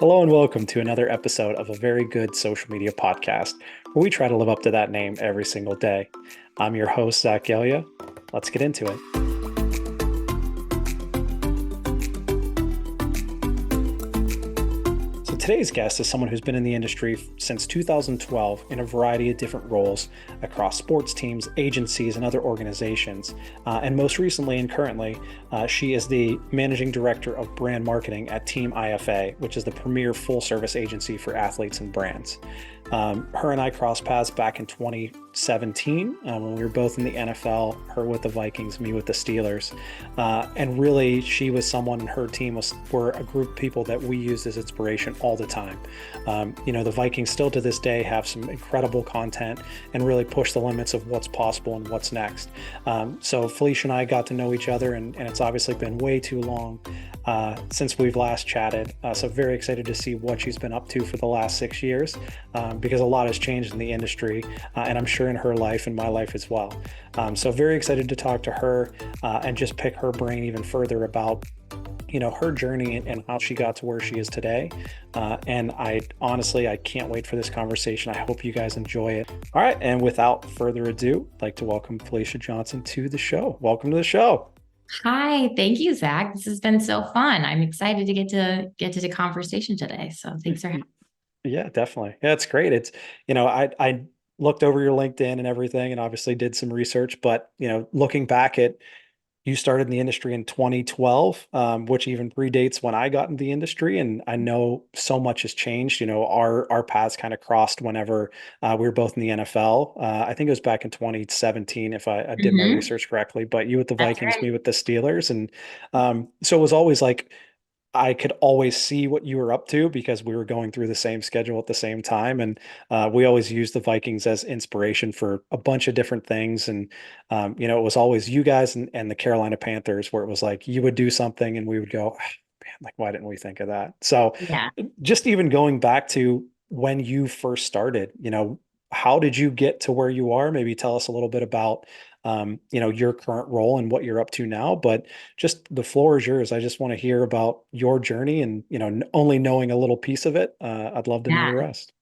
Hello and welcome to another episode of a very good social media podcast where we try to live up to that name every single day. I'm your host, Zach Gelia. Let's get into it. So today's guest is someone who's been in the industry since 2012 in a variety of different roles across sports teams, agencies, and other organizations. And most recently and currently, she is the managing director of brand marketing at Team IFA, which is the premier full-service agency for athletes and brands. Her and I crossed paths back in 2017 when we were both in the NFL, her with the Vikings, me with the Steelers. And really, she was someone and her team were a group of people that we used as inspiration all the time. The Vikings still to this day have some incredible content and really push the limits of what's possible and what's next. So Felicia and I got to know each other, and it's obviously been way too long since we've last chatted. So very excited to see what she's been up to for the last 6 years, because a lot has changed in the industry, and I'm sure in her life and my life as well. So very excited to talk to her and just pick her brain even further about her journey and how she got to where she is today. And I can't wait for this conversation. I hope you guys enjoy it. All right. And without further ado, I'd like to welcome Felicia Johnson to the show. Welcome to the show. Hi, thank you, Zach. This has been so fun. I'm excited to get to the conversation today. So thanks for having me. Yeah, definitely. Yeah, it's great. I looked over your LinkedIn and everything and obviously did some research, but looking back at you started in the industry in 2012, which even predates when I got in the industry. And I know so much has changed. Our paths kind of crossed whenever we were both in the NFL. I think it was back in 2017, if I did my Mhm. research correctly, but you with the That's Vikings, right. me with the Steelers. And so it was always like, I could always see what you were up to because we were going through the same schedule at the same time. And we always used the Vikings as inspiration for a bunch of different things. And, it was always you guys and the Carolina Panthers where it was like you would do something and we would go, "Ah, man, like, why didn't we think of that?" So Yeah. just even going back to when you first started, how did you get to where you are? Maybe tell us a little bit about your current role and what you're up to now, but just the floor is yours. I just want to hear about your journey and, only knowing a little piece of it. I'd love to know the Yeah. rest.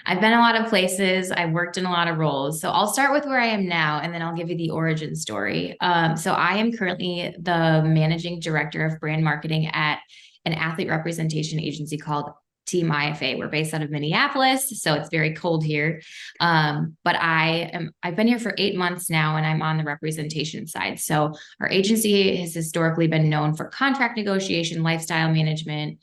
I've been a lot of places. I've worked in a lot of roles. So I'll start with where I am now, and then I'll give you the origin story. So I am currently the managing director of brand marketing at an athlete representation agency called Team IFA. We're based out of Minneapolis, so it's very cold here. But I've been here for 8 months now, and I'm on the representation side. So our agency has historically been known for contract negotiation, lifestyle management,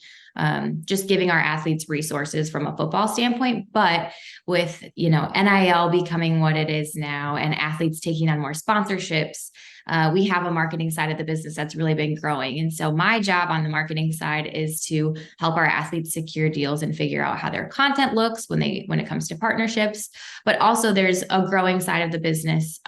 just giving our athletes resources from a football standpoint. But with, NIL becoming what it is now and athletes taking on more sponsorships, we have a marketing side of the business that's really been growing. And so my job on the marketing side is to help our athletes secure deals and figure out how their content looks when it comes to partnerships. But also there's a growing side of the business,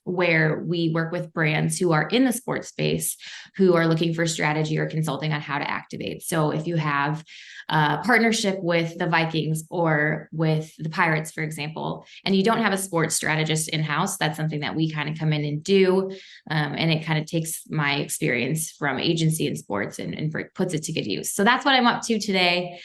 where we work with brands who are in the sports space who are looking for strategy or consulting on how to activate. So if you have a partnership with the Vikings or with the Pirates, for example, and you don't have a sports strategist in-house, that's something that we kind of come in and do. And it kind of takes my experience from agency and sports and puts it to good use. So that's what I'm up to today.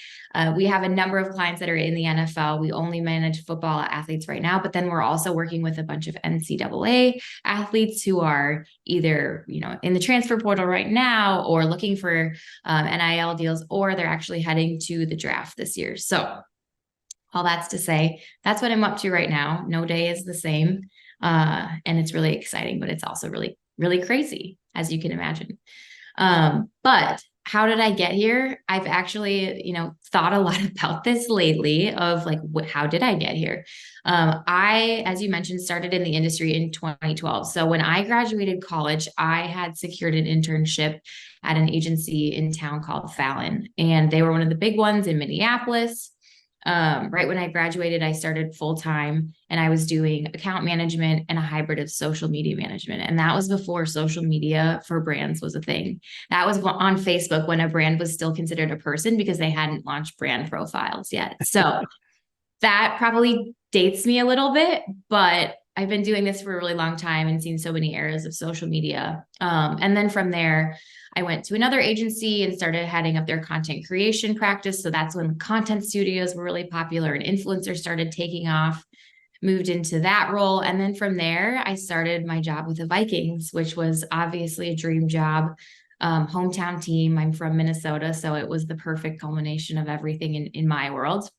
We have a number of clients that are in the NFL. We only manage football athletes right now, but then we're also working with a bunch of NCAA athletes who are either, in the transfer portal right now or looking for NIL deals, or they're actually heading to the draft this year. So all that's to say, that's what I'm up to right now. No day is the same. And it's really exciting, but it's also really, really crazy, as you can imagine. But how did I get here? I've actually, thought a lot about this lately of like, how did I get here? I, as you mentioned, started in the industry in 2012. So when I graduated college, I had secured an internship at an agency in town called Fallon, and they were one of the big ones in Minneapolis. Right when I graduated, I started full time and I was doing account management and a hybrid of social media management. And that was before social media for brands was a thing. That was on Facebook when a brand was still considered a person because they hadn't launched brand profiles yet. So that probably dates me a little bit, but I've been doing this for a really long time and seen so many eras of social media. And then from there, I went to another agency and started heading up their content creation practice. So that's when content studios were really popular and influencers started taking off. Moved into that role. And then from there, I started my job with the Vikings, which was obviously a dream job. Hometown team. I'm from Minnesota, so it was the perfect culmination of everything in my world,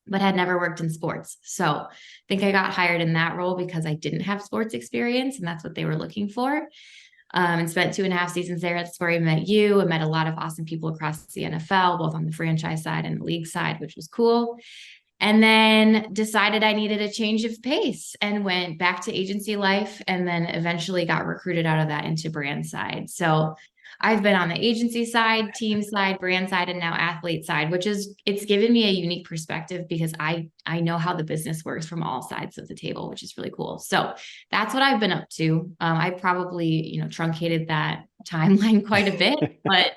but had never worked in sports. So I think I got hired in that role because I didn't have sports experience, and that's what they were looking for. And spent 2.5 seasons there. That's where I met you. I met a lot of awesome people across the NFL, both on the franchise side and the league side, which was cool. And then decided I needed a change of pace and went back to agency life, and then eventually got recruited out of that into brand side. So I've been on the agency side, team side, brand side, and now athlete side, which is, it's given me a unique perspective because I know how the business works from all sides of the table, which is really cool. So that's what I've been up to. I probably, truncated that timeline quite a bit, but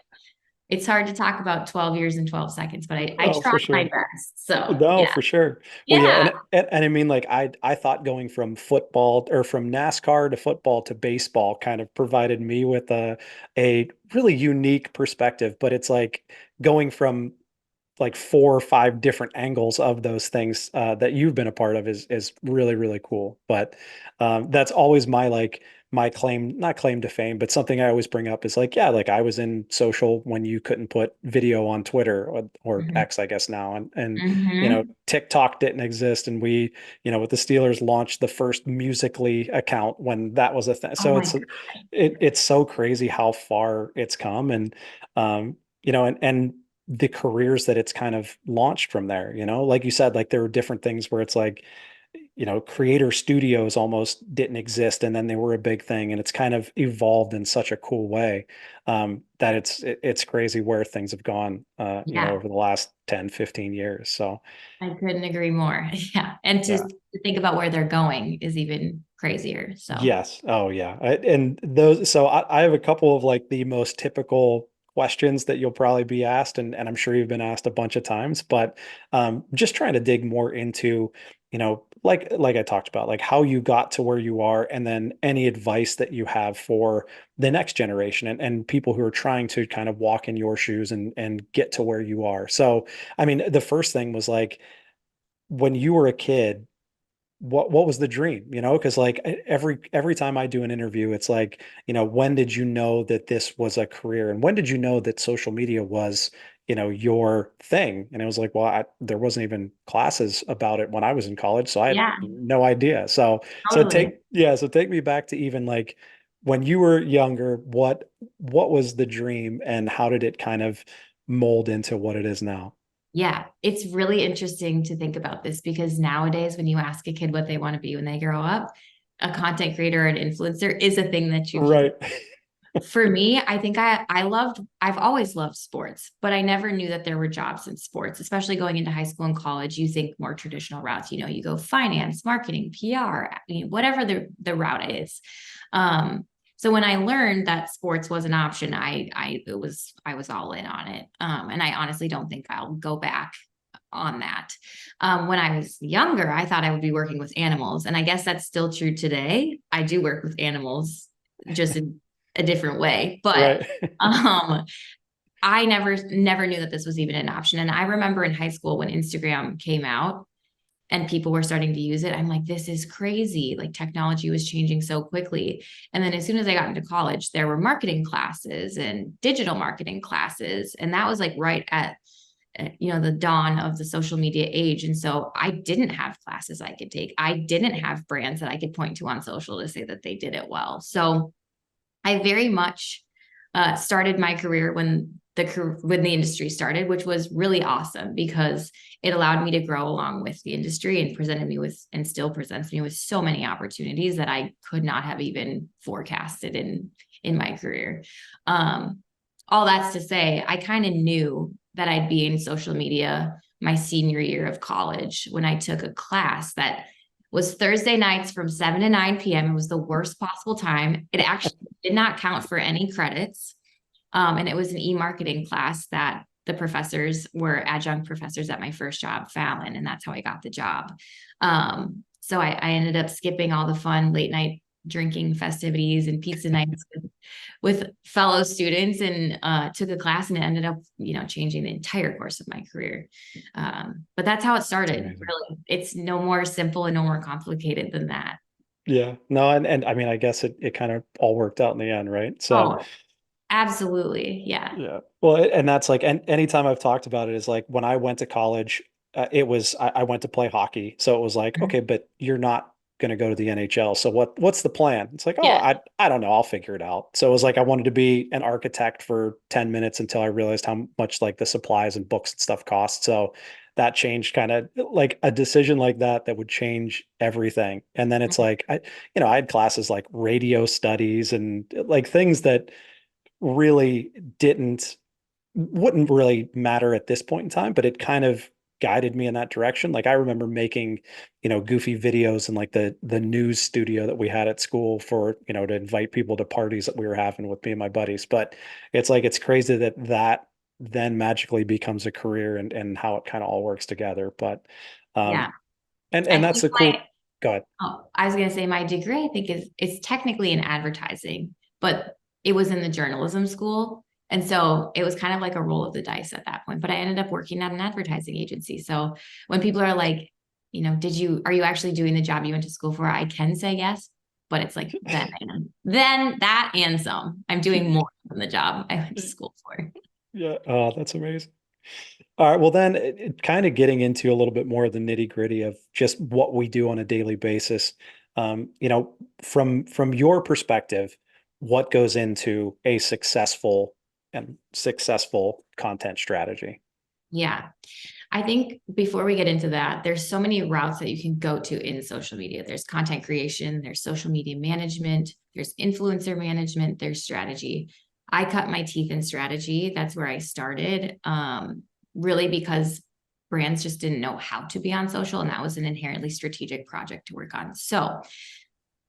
it's hard to talk about 12 years in 12 seconds, but I Oh, tried for my sure. best. So No, yeah. for sure. Well, yeah, Yeah. and I mean, like I thought going from football or from NASCAR to football to baseball kind of provided me with a really unique perspective, but it's like going from like 4 or 5 different angles of those things that you've been a part of is really really cool. But that's always my like my claim, not claim to fame, but something I always bring up is like, yeah, like I was in social when you couldn't put video on Twitter or Mhm. X, I guess now, and Mhm. TikTok didn't exist, and we with the Steelers launched the first Musically account when that was a thing. Oh So my God. it's so crazy how far it's come, and and the careers that it's kind of launched from there, like you said, like there were different things where it's like, creator studios almost didn't exist, and then they were a big thing, and it's kind of evolved in such a cool way that it's crazy where things have gone, Yeah, over the last 10, 15 years. So I couldn't agree more. Yeah. And yeah. to think about where they're going is even crazier. So Yes. Oh, yeah. And those, so I have a couple of like the most typical questions that you'll probably be asked, and I'm sure you've been asked a bunch of times, but just trying to dig more into, like I talked about, like how you got to where you are, and then any advice that you have for the next generation and people who are trying to kind of walk in your shoes and get to where you are. So, I mean, the first thing was like when you were a kid, what was the dream, because like every time I do an interview, it's like, when did you know that this was a career, and when did you know that social media was, your thing? And it was like, well, there wasn't even classes about it when I was in college, so I had yeah, no idea. So totally. take me back to even like when you were younger, what was the dream, and how did it kind of mold into what it is now? Yeah, it's really interesting to think about this because nowadays, when you ask a kid what they want to be when they grow up, a content creator or an influencer is a thing that you hear. Right. For me, I think I've always loved sports, but I never knew that there were jobs in sports, especially going into high school and college. You think more traditional routes, you go finance, marketing, PR, whatever the route is. So when I learned that sports was an option, I was all in on it. And I honestly don't think I'll go back on that. When I was younger, I thought I would be working with animals, and I guess that's still true today. I do work with animals, just in a different way, but Right. um, I never knew that this was even an option. And I remember in high school when Instagram came out and people were starting to use it, I'm like, this is crazy. Like technology was changing so quickly. And then as soon as I got into college, there were marketing classes and digital marketing classes. And that was like right at the dawn of the social media age. And so I didn't have classes I could take. I didn't have brands that I could point to on social to say that they did it well. So I very much started my career when the industry started, which was really awesome because it allowed me to grow along with the industry and presented me with, and still presents me with, so many opportunities that I could not have even forecasted in my career. Um, all that's to say, I kind of knew that I'd be in social media my senior year of college when I took a class that was Thursday nights from 7 to 9 p.m. It was the worst possible time. It actually did not count for any credits. And it was an e-marketing class that the professors were adjunct professors at my first job, Fallon, and that's how I got the job. So I ended up skipping all the fun late night drinking festivities and pizza nights with fellow students, and took a class, and it ended up, changing the entire course of my career. But that's how it It's started. amazing. Really, it's no more simple and no more complicated than that. Yeah. No, and I mean, I guess it kind of all worked out in the end, right? So Oh, absolutely. Yeah. yeah. Well, and that's like, and anytime I've talked about it is like when I went to college, it was I went to play hockey, so it was like, okay, but you're not going to go to the NHL. So what's the plan? It's like, oh, Yeah. I don't know, I'll figure it out. So it was like I wanted to be an architect for 10 minutes until I realized how much like the supplies and books and stuff cost. So that changed kind of like a decision like that would change everything. And then it's like I had classes like radio studies and like things that really didn't wouldn't really matter at this point in time, but it kind of guided me in that direction. Like I remember making, goofy videos in like the news studio that we had at school for, to invite people to parties that we were having with me and my buddies. But it's like it's crazy that then magically becomes a career and how it kind of all works together. But Yeah. and I that's think a cool. Go ahead. I was going to say my degree, I think is technically in advertising, but it was in the journalism school. And so it was kind of like a roll of the dice at that point. But I ended up working at an advertising agency. So when people are like, are you actually doing the job you went to school for? I can say yes, but it's like then that and some. I'm doing more than the job I went to school for. Yeah. Oh, that's amazing. All right. Well, then kind of getting into a little bit more of the nitty gritty of just what we do on a daily basis. From your perspective, what goes into a successful content strategy? Yeah. I think before we get into that, there's so many routes that you can go to in social media. There's content creation, there's social media management, there's influencer management, there's strategy. I cut my teeth in strategy. That's where I started, really because brands just didn't know how to be on social, and that was an inherently strategic project to work on. So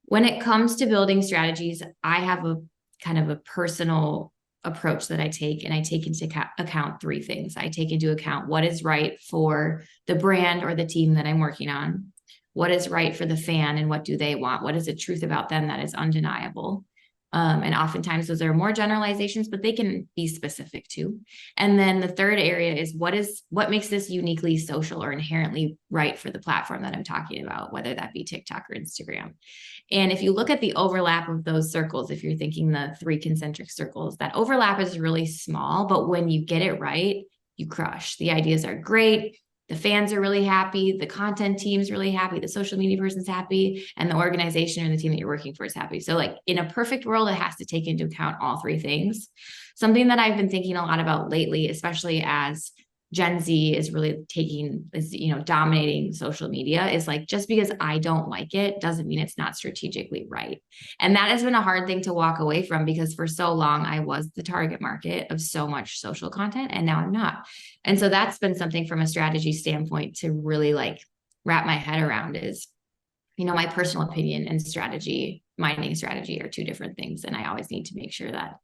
when it comes to building strategies, I have a kind of a personal approach that I take, and I take into account three things. I take into account what is right for the brand or the team that I'm working on, what is right for the fan and what do they want, what is the truth about them that is undeniable. And oftentimes those are more generalizations, but they can be specific too. And then the third area is what makes this uniquely social or inherently right for the platform that I'm talking about, whether that be TikTok or Instagram. And if you look at the overlap of those circles, if you're thinking the three concentric circles, that overlap is really small, but when you get it right, you crush. The ideas are great. The fans are really happy. The content team's really happy. The social media person's happy. And the organization or the team that you're working for is happy. So, like in a perfect world, it has to take into account all three things. Something that I've been thinking a lot about lately, especially as Gen Z is really dominating social media, is like, just because I don't like it doesn't mean it's not strategically right. And that has been a hard thing to walk away from, because for so long I was the target market of so much social content, and now I'm not. And so that's been something from a strategy standpoint to really like wrap my head around is, my personal opinion and strategy, mining strategy are two different things. And I always need to make sure that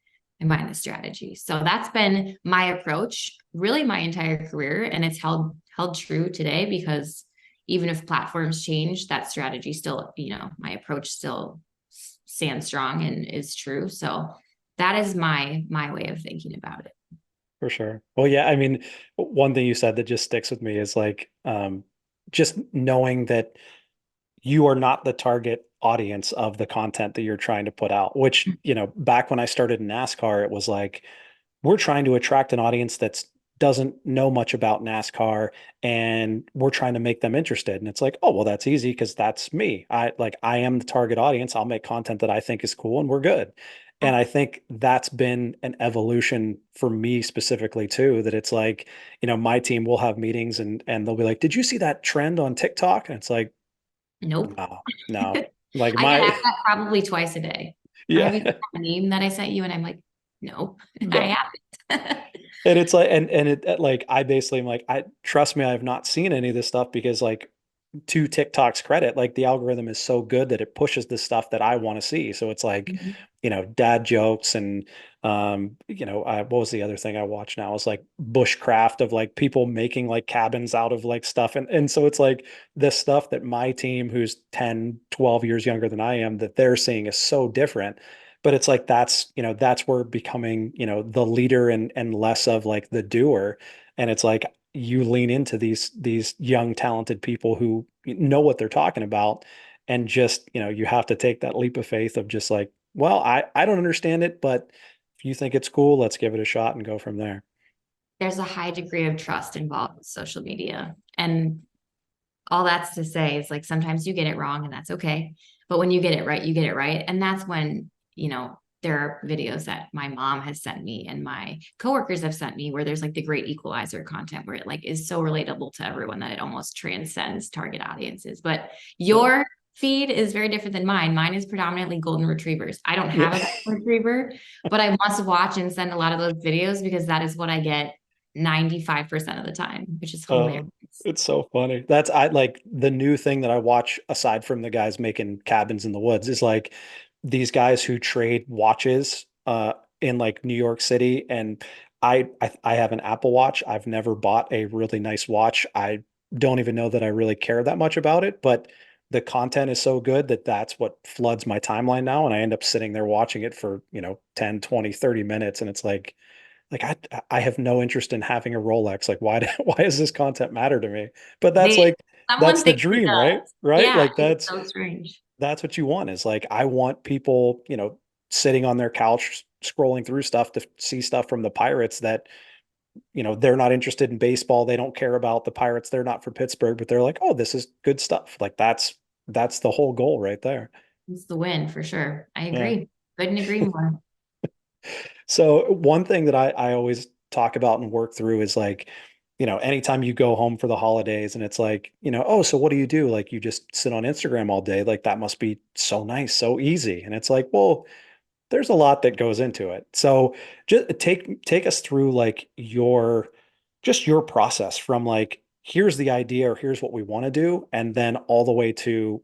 I mine the strategy. So that's been my approach really my entire career. And it's held true today, because even if platforms change, that strategy still, my approach still stands strong and is true. So that is my way of thinking about it. For sure. Well, yeah, I mean, one thing you said that just sticks with me is like just knowing that you are not the target audience of the content that you're trying to put out, which, back when I started in NASCAR, it was like, we're trying to attract an audience that doesn't know much about NASCAR and we're trying to make them interested. And it's like, oh, well, that's easy because that's me. I am the target audience. I'll make content that I think is cool and we're good. And I think that's been an evolution for me specifically too, that it's like, my team will have meetings and they'll be like, did you see that trend on TikTok? And it's like, Nope. no, no. Like I get my asked that probably twice a day. Have you yeah, seen that meme that I sent you? And I'm like, no, no. I haven't. And it's like, and it like, I basically am like, I trust me, I have not seen any of this stuff because like to TikTok's credit, like the algorithm is so good that it pushes the stuff that I want to see. So it's like, Mhm. dad jokes and what was the other thing I watch now? It's like bushcraft of like people making like cabins out of like stuff. And so it's like this stuff that my team, who's 10, 12 years younger than I am, that they're seeing is so different. But it's like that's where becoming, the leader and less of like the doer. And it's like you lean into these young talented people who know what they're talking about, and just you have to take that leap of faith of just like, well, I don't understand it, but if you think it's cool, let's give it a shot and go from there. There's a high degree of trust involved with social media. And all that's to say is like sometimes you get it wrong and that's okay. But when you get it right, you get it right. And that's when, there are videos that my mom has sent me and my coworkers have sent me where there's like the great equalizer content where it like is so relatable to everyone that it almost transcends target audiences. But Yeah. your feed is very different than mine. Mine is predominantly golden retrievers. I don't have Yeah. a golden retriever, but I must watch and send a lot of those videos because that is what I get 95% of the time, which is Uh, hilarious. it's so funny. That's I like the new thing that I watch aside from the guys making cabins in the woods is like these guys who trade watches in like New York City. And I have an Apple Watch. I've never bought a really nice watch. I don't even know that I really care that much about it, but the content is so good that that's what floods my timeline now, and I end up sitting there watching it for 10, 20, 30 minutes, and it's like I have no interest in having a Rolex. Like why does this content matter to me? But that's They like that's someone the thinks it dream, right? does. Right? Yeah, Like it's that's so strange. that's what you want is like I want people, sitting on their couch scrolling through stuff to see stuff from the Pirates that, they're not interested in baseball, they don't care about the Pirates, they're not for Pittsburgh, but they're like, "Oh, this is good stuff." Like that's the whole goal right there. It's the win for sure. I Yeah. agree. Couldn't agree more. So one thing that I always talk about and work through is like, anytime you go home for the holidays and it's like, oh, so what do you do? Like you just sit on Instagram all day. Like that must be so nice, so easy. And it's like, well, there's a lot that goes into it. So just take us through like your process from like, here's the idea or here's what we want to do, and then all the way to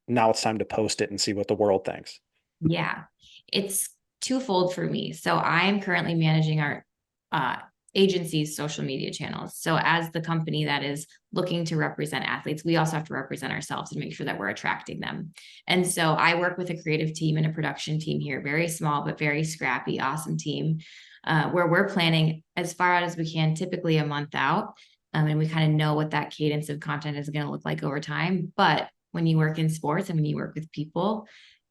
now it's time to post it and see what the world thinks. Yeah, it's twofold for me. So I am currently managing our uh, agency's social media channels. So as the company that is looking to represent athletes, we also have to represent ourselves and make sure that we're attracting them. And so I work with a creative team and a production team here, very small but very scrappy, awesome team, where we're planning as far out as we can, typically a month out. And we kind of know what that cadence of content is going to look like over time. But when you work in sports and when you work with people,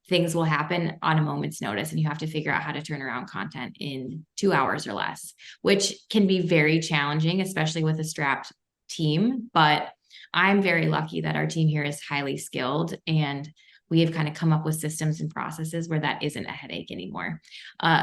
things will happen on a moment's notice and you have to figure out how to turn around content in 2 hours or less, which can be very challenging, especially with a strapped team. But I'm very lucky that our team here is highly skilled and we have kind of come up with systems and processes where that isn't a headache anymore.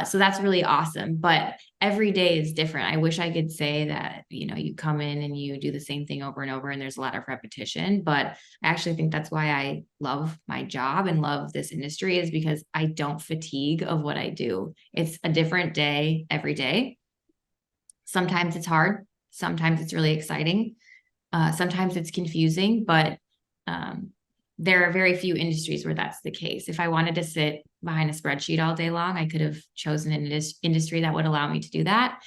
So that's really awesome. But every day is different. I wish I could say that, you come in and you do the same thing over and over and there's a lot of repetition, but I actually think that's why I love my job and love this industry is because I don't fatigue of what I do. It's a different day every day. Sometimes it's hard. Sometimes it's really exciting. Sometimes it's confusing, but um, there are very few industries where that's the case. If I wanted to sit behind a spreadsheet all day long, I could have chosen an industry that would allow me to do that.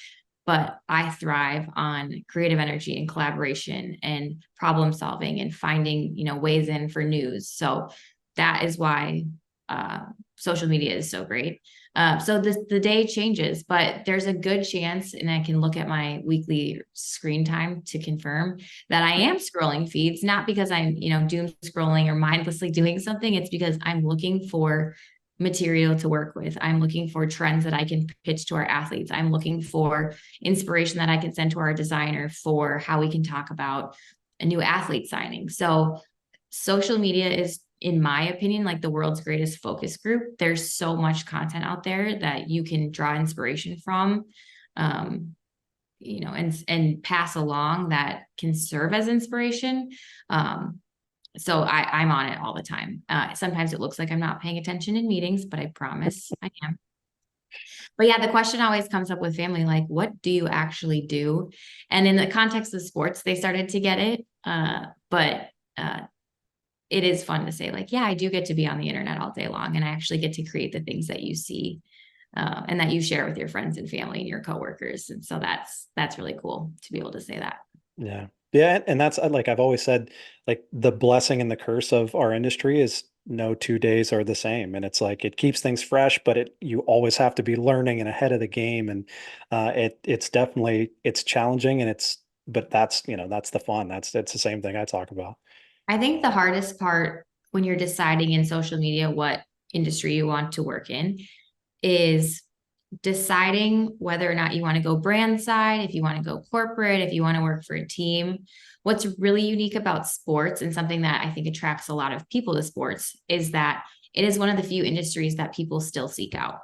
But I thrive on creative energy and collaboration and problem solving and finding, ways in for news. So that is why uh, social media is so great. So the day changes, but there's a good chance, and I can look at my weekly screen time to confirm that I am scrolling feeds, not because I'm, doom scrolling or mindlessly doing something. It's because I'm looking for material to work with. I'm looking for trends that I can pitch to our athletes. I'm looking for inspiration that I can send to our designer for how we can talk about a new athlete signing. So social media is, in my opinion, like the world's greatest focus group. There's so much content out there that you can draw inspiration from, um, and pass along that can serve as inspiration. So I'm on it all the time. Sometimes it looks like I'm not paying attention in meetings, but I promise I am. But yeah, the question always comes up with family, like, what do you actually do? And in the context of sports, they started to get it. But it is fun to say like, yeah, I do get to be on the internet all day long and I actually get to create the things that you see and that you share with your friends and family and your coworkers. And so that's really cool to be able to say that. Yeah. Yeah. And that's like I've always said, like the blessing and the curse of our industry is no 2 days are the same. And it's like it keeps things fresh, but you always have to be learning and ahead of the game. And it's definitely it's challenging and but that's the fun. It's the same thing I talk about. I think the hardest part when you're deciding in social media what industry you want to work in is deciding whether or not you want to go brand side, if you want to go corporate, if you want to work for a team. What's really unique about sports and something that I think attracts a lot of people to sports is that it is one of the few industries that people still seek out.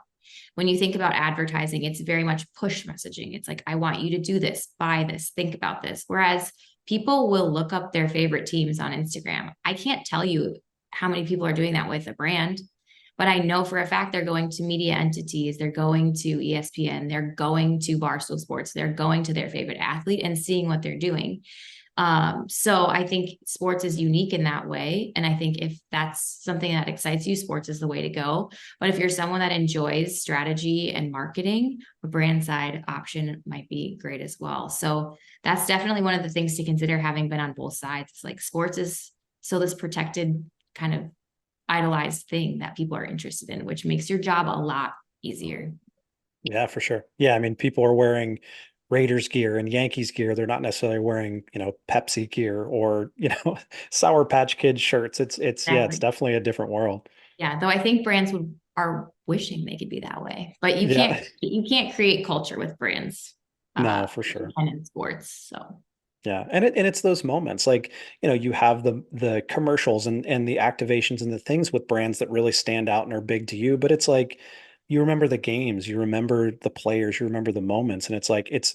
When you think about advertising, it's very much push messaging. It's like, I want you to do this, buy this, think about this. Whereas people will look up their favorite teams on Instagram. I can't tell you how many people are doing that with a brand, but I know for a fact they're going to media entities, they're going to ESPN, they're going to Barstool Sports, they're going to their favorite athlete and seeing what they're doing. So I think sports is unique in that way. And I think if that's something that excites you, sports is the way to go. But if you're someone that enjoys strategy and marketing, a brand side option might be great as well. So that's definitely one of the things to consider having been on both sides. It's like sports is so this protected kind of idolized thing that people are interested in, which makes your job a lot easier. Yeah, for sure. Yeah. I mean, people are wearing Raiders gear and Yankees gear. They're not necessarily wearing, Pepsi gear or, Sour Patch Kids shirts. Yeah, it's Exactly. definitely a different world. Yeah, though I think brands are wishing they could be that way, but Yeah. you can't create culture with brands, No, for like you sure. can in sports. So Yeah. And it's those moments like, you have the commercials and the activations and the things with brands that really stand out and are big to you, but it's like you remember the games, you remember the players, you remember the moments, and it's like it's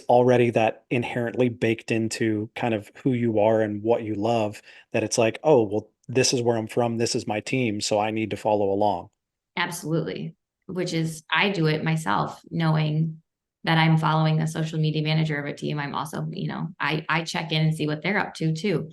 already that inherently baked into kind of who you are and what you love that it's like, oh, well, this is where I'm from, this is my team, so I need to follow along. absolutely, which is I do it myself, knowing that I'm following the social media manager of a team. I'm also, I check in and see what they're up to too.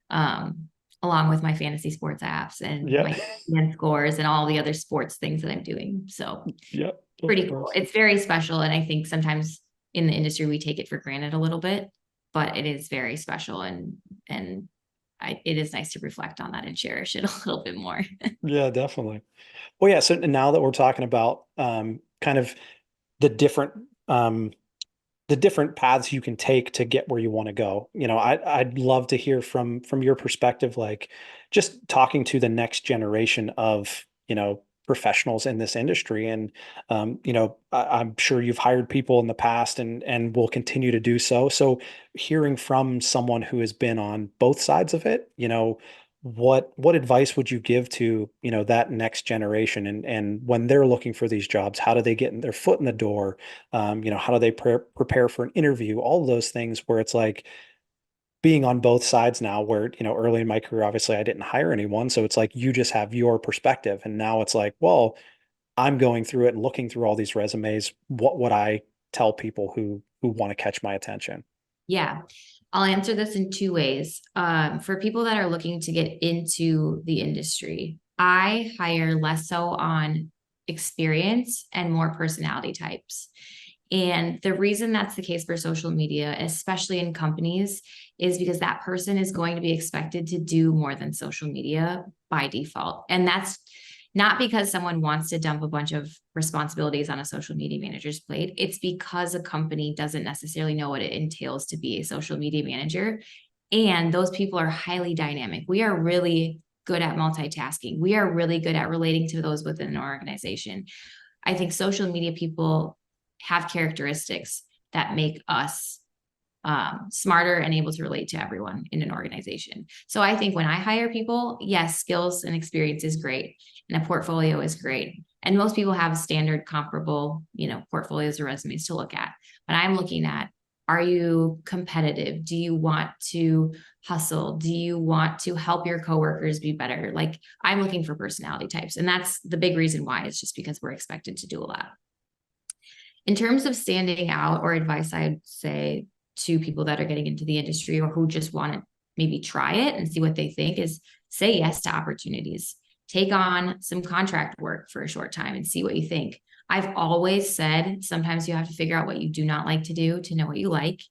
Um, along with my fantasy sports apps and Yeah. my ESPN scores and all the other sports things that I'm doing. So Yeah, of pretty cool. course. It's very special. And I think sometimes in the industry we take it for granted a little bit, but it is very special and it is nice to reflect on that and cherish it a little bit more. Yeah, definitely. Well, yeah, so now that we're talking about kind of the different um the different paths you can take to get where you want to go. I'd love to hear from your perspective, like just talking to the next generation of, professionals in this industry. And I'm sure you've hired people in the past and will continue to do so. So hearing from someone who has been on both sides of it, what advice would you give to, that next generation and when they're looking for these jobs, how do they get their foot in the door? How do they prepare for an interview? All of those things where it's like being on both sides now, where, early in my career, obviously I didn't hire anyone. So it's like you just have your perspective. And now it's like, well, I'm going through it and looking through all these resumes. What would I tell people who want to catch my attention? Yeah. I'll answer this in two ways. For people that are looking to get into the industry, I hire less so on experience and more personality types. And the reason that's the case for social media, especially in companies, is because that person is going to be expected to do more than social media by default. And that's not because someone wants to dump a bunch of responsibilities on a social media manager's plate. It's because a company doesn't necessarily know what it entails to be a social media manager. And those people are highly dynamic. We are really good at multitasking. We are really good at relating to those within an organization. I think social media people have characteristics that make us smarter and able to relate to everyone in an organization. So I think when I hire people, yes, skills and experience is great, and a portfolio is great. And most people have standard comparable, portfolios or resumes to look at. But I'm looking at, are you competitive? Do you want to hustle? Do you want to help your coworkers be better? Like I'm looking for personality types. And that's the big reason why. It's just because we're expected to do a lot. In terms of standing out or advice, I'd say to people that are getting into the industry or who just want to maybe try it and see what they think is say yes to opportunities. Take on some contract work for a short time and see what you think. I've always said sometimes you have to figure out what you do not like to do to know what you like.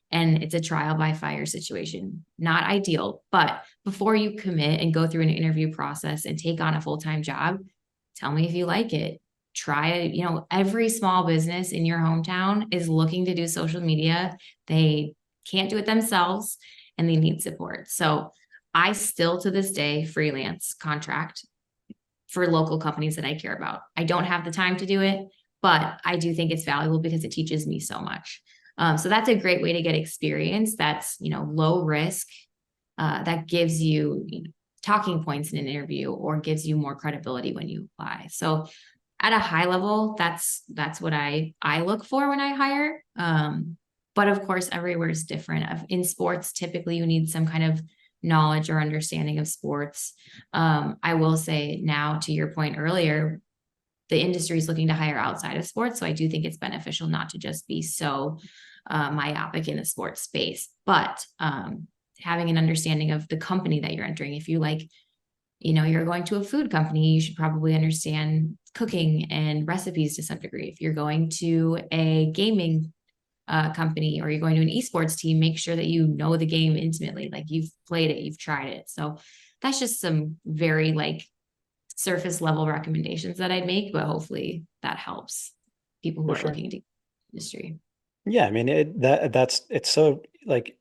And it's a trial by fire situation. Not ideal, but before you commit and go through an interview process and take on a full-time job, tell me if you like it. Try it. You know, every small business in your hometown is looking to do social media. They can't do it themselves and they need support. So I still to this day freelance contract for local companies that I care about. I don't have the time to do it, but I do think it's valuable because it teaches me so much. So that's a great way to get experience. That's, you know, low risk. That gives you, talking points in an interview or gives you more credibility when you apply. So at a high level, that's what I look for when I hire. But of course, everywhere is different. In sports, typically you need some kind of knowledge or understanding of sports. I will say now, to your point earlier, the industry is looking to hire outside of sports. So I do think it's beneficial not to just be so myopic in the sports space, but having an understanding of the company that you're entering. If you like, you know, you're going to a food company, you should probably understand cooking and recipes to some degree. If you're going to a gaming company or you're going to an esports team, make sure that you know the game intimately, like you've played it, you've tried it. So that's just some very like surface level recommendations that I'd make, but hopefully that helps people who For are sure. looking to industry. Yeah, I mean that's it's so like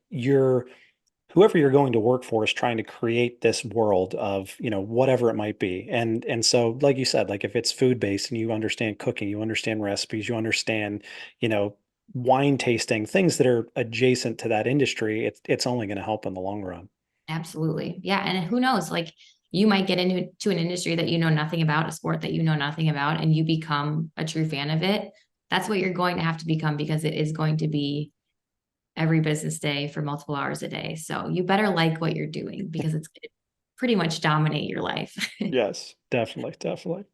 whoever you're going to work for is trying to create this world of, whatever it might be. And so like you said, like if it's food based and you understand cooking, you understand recipes, you understand, you know, wine tasting, things that are adjacent to that industry, it's only going to help in the long run. Absolutely. Yeah. And who knows, like you might get into an industry that you know nothing about, a sport that you know nothing about, and you become a true fan of it. That's what you're going to have to become because it is going to be every business day for multiple hours a day. So you better like what you're doing because it's going to pretty much dominate your life. Yes, definitely, definitely.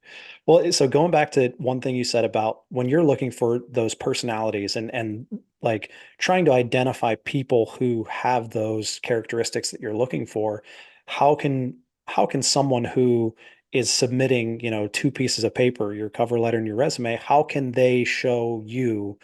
Well, so going back to one thing you said about when you're looking for those personalities and like trying to identify people who have those characteristics that you're looking for, how can how can someone who is submitting, two pieces of paper, your cover letter and your resume, how can they show you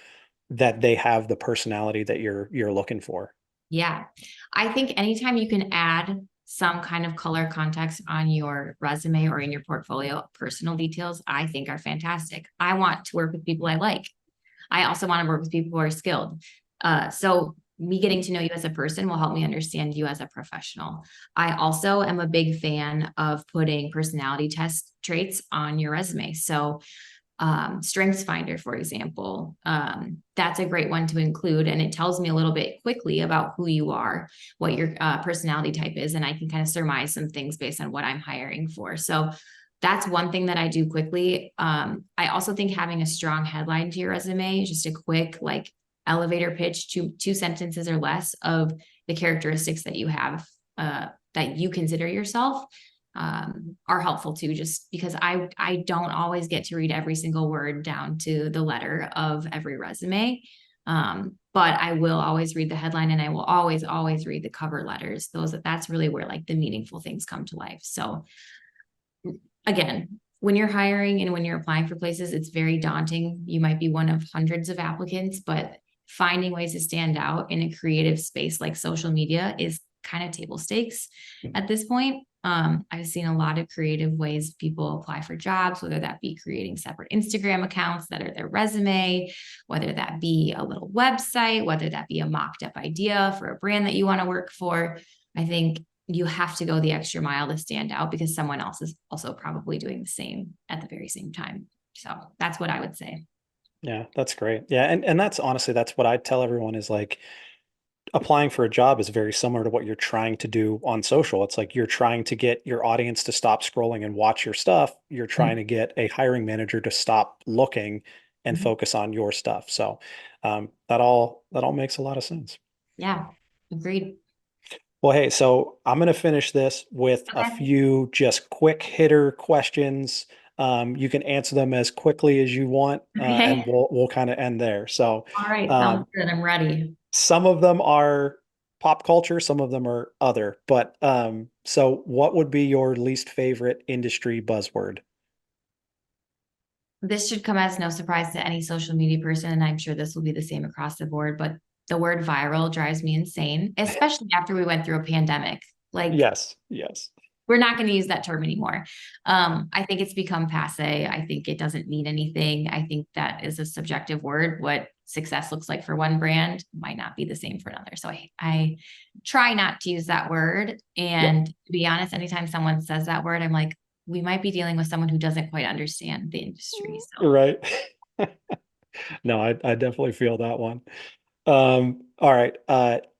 that they have the personality that you're looking for? Yeah. I think anytime you can add some kind of color context on your resume or in your portfolio, personal details, I think are fantastic. I want to work with people I like. I also want to work with people who are skilled. So me getting to know you as a person will help me understand you as a professional. I also am a big fan of putting personality test traits on your resume. So strengths finder, for example, that's a great one to include. And it tells me a little bit quickly about who you are, what your personality type is. And I can kind of surmise some things based on what I'm hiring for. So that's one thing that I do quickly. I also think having a strong headline to your resume, just a quick like elevator pitch, two sentences or less of the characteristics that you have that you consider yourself are helpful too, just because I don't always get to read every single word down to the letter of every resume. But I will always read the headline and I will always read the cover letters. That's really where like the meaningful things come to life. So again, when you're hiring and when you're applying for places, it's very daunting. You might be one of hundreds of applicants, but finding ways to stand out in a creative space like social media is kind of table stakes at this point. I've seen a lot of creative ways people apply for jobs, whether that be creating separate Instagram accounts that are their resume, whether that be a little website, whether that be a mocked up idea for a brand that you want to work for. I think you have to go the extra mile to stand out because someone else is also probably doing the same at the very same time. So that's what I would say. Yeah, that's great. Yeah, and that's honestly that's what I tell everyone is like applying for a job is very similar to what you're trying to do on social. It's like you're trying to get your audience to stop scrolling and watch your stuff. You're trying to get a hiring manager to stop looking and Mhm. focus on your stuff. So that all makes a lot of sense. Yeah, agreed. Well, hey, so I'm going to finish this with a Okay. few just quick hitter questions. You can answer them as quickly as you want, and Okay. we'll kind of end there. So, All right. Sounds um, good. I'm ready. some of them are pop culture, some of them are other. But so what would be your least favorite industry buzzword? This should come as no surprise to any social media person, and I'm sure this will be the same across the board, but the word viral drives me insane, especially after we went through a pandemic. Like, Yes, yes. we're not going to use that term anymore. I think it's become passe. I think it doesn't mean anything. I think that is a subjective word. What success looks like for one brand might not be the same for another. So I try not to use that word. Yep. And to be honest, anytime someone says that word, I'm like, we might be dealing with someone who doesn't quite understand the industry. So Right. No, I definitely feel that one. All right.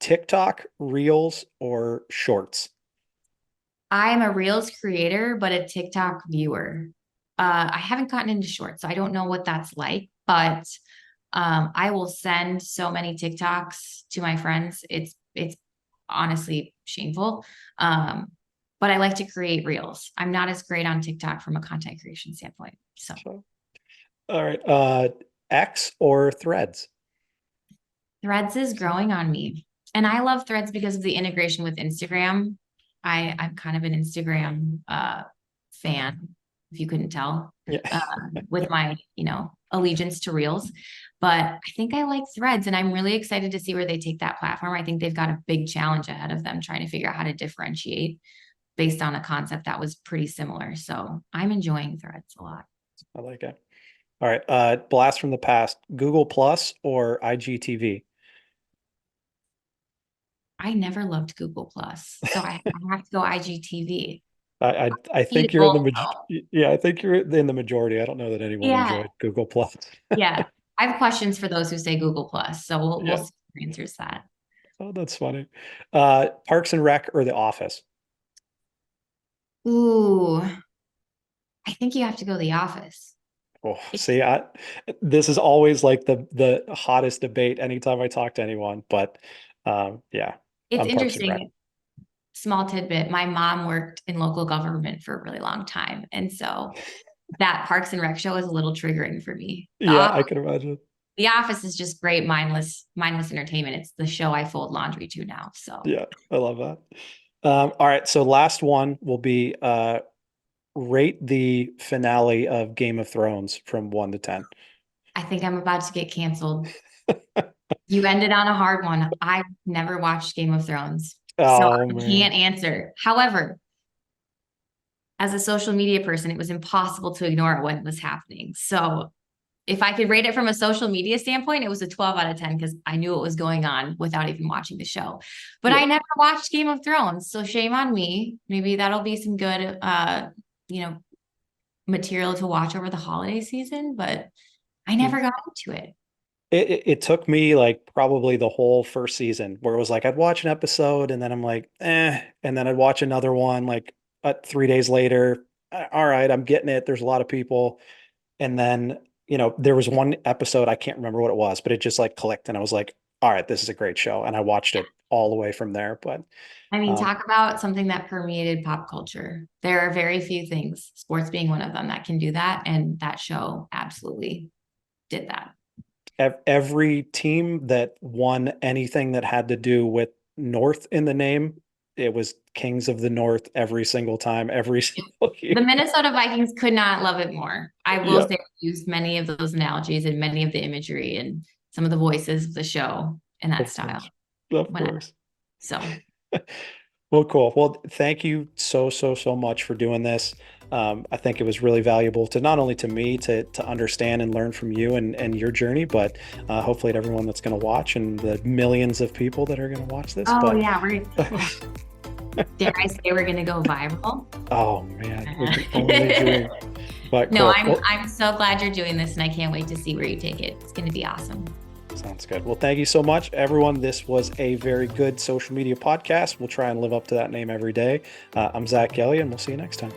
TikTok, Reels, or Shorts? I am a Reels creator, but a TikTok viewer. I haven't gotten into shorts, so I don't know what that's like, but I will send so many TikToks to my friends. It's honestly shameful. But I like to create reels. I'm not as great on TikTok from a content creation standpoint. So So, all right. X or Threads? Threads is growing on me. And I love Threads because of the integration with Instagram. I'm kind of an Instagram fan, if you couldn't tell, Yeah. uh, with my, allegiance to Reels. But I think I like Threads, and I'm really excited to see where they take that platform. I think they've got a big challenge ahead of them trying to figure out how to differentiate based on a concept that was pretty similar. So I'm enjoying Threads a lot. I like it. All right. Blast from the past, Google Plus or IGTV? I never loved Google Plus, so I have to go IGTV. I Need think it you're in the both, though. yeah, I think you're in the majority. I don't know that anyone Yeah, enjoyed Google Plus. yeah. I have questions for those who say Google Plus, so we'll Yeah. see who answers that. Oh, that's funny. Parks and Rec or The Office? Ooh, I think you have to go The Office. Oh, It's see, this is always like the hottest debate anytime I talk to anyone. But yeah, it's I'm Parks and Rec. interesting. Small tidbit. My mom worked in local government for a really long time, and so that Parks and Rec show is a little triggering for me. Yeah, I can imagine. The Office is just great, mindless entertainment. It's the show I fold laundry to now. So Yeah, I love that. All right, so last one will be rate the finale of Game of Thrones from 1 to 10. I think I'm about to get canceled. You ended on a hard one. I've never watched Game of Thrones, so Oh I man. can't answer. However, as a social media person, it was impossible to ignore it when it was happening. So if I could rate it from a social media standpoint, it was a 12 out of 10 because I knew what was going on without even watching the show. But I Yep. never watched Game of Thrones, so shame on me. Maybe that'll be some good you know, material to watch over the holiday season, but I never got into it. It took me like probably the whole first season where it was like I'd watch an episode and then I'm like, and then I'd watch another one like 3 days later. All right, I'm getting it. There's a lot of people. And then, there was one episode, I can't remember what it was, but it just like clicked and I was like, all right, this is a great show. And I watched it all the way from there. But I mean, um, talk about something that permeated pop culture. There are very few things, sports being one of them, that can do that. And that show absolutely did that. every team that won anything that had to do with North in the name, it was Kings of the North every single time, every single The year. Minnesota Vikings could not love it more. I will Yeah, say I used many of those analogies and many of the imagery and some of the voices of the show in that of style. course. Of When I, course. so Well, cool. Well, thank you so much for doing this. I think it was really valuable to not only to me to understand and learn from you and your journey, but hopefully to everyone that's going to watch and the millions of people that are going to watch this. oh But yeah, dare I say we're gonna go viral? oh man, we can only dream. But No, cool. I'm Well, I'm so glad you're doing this and I can't wait to see where you take it. It's gonna be awesome. sounds good. Well, thank you so much, everyone. This was a very good social media podcast. We'll try and live up to that name every day. I'm Zach Kelly, and we'll see you next time.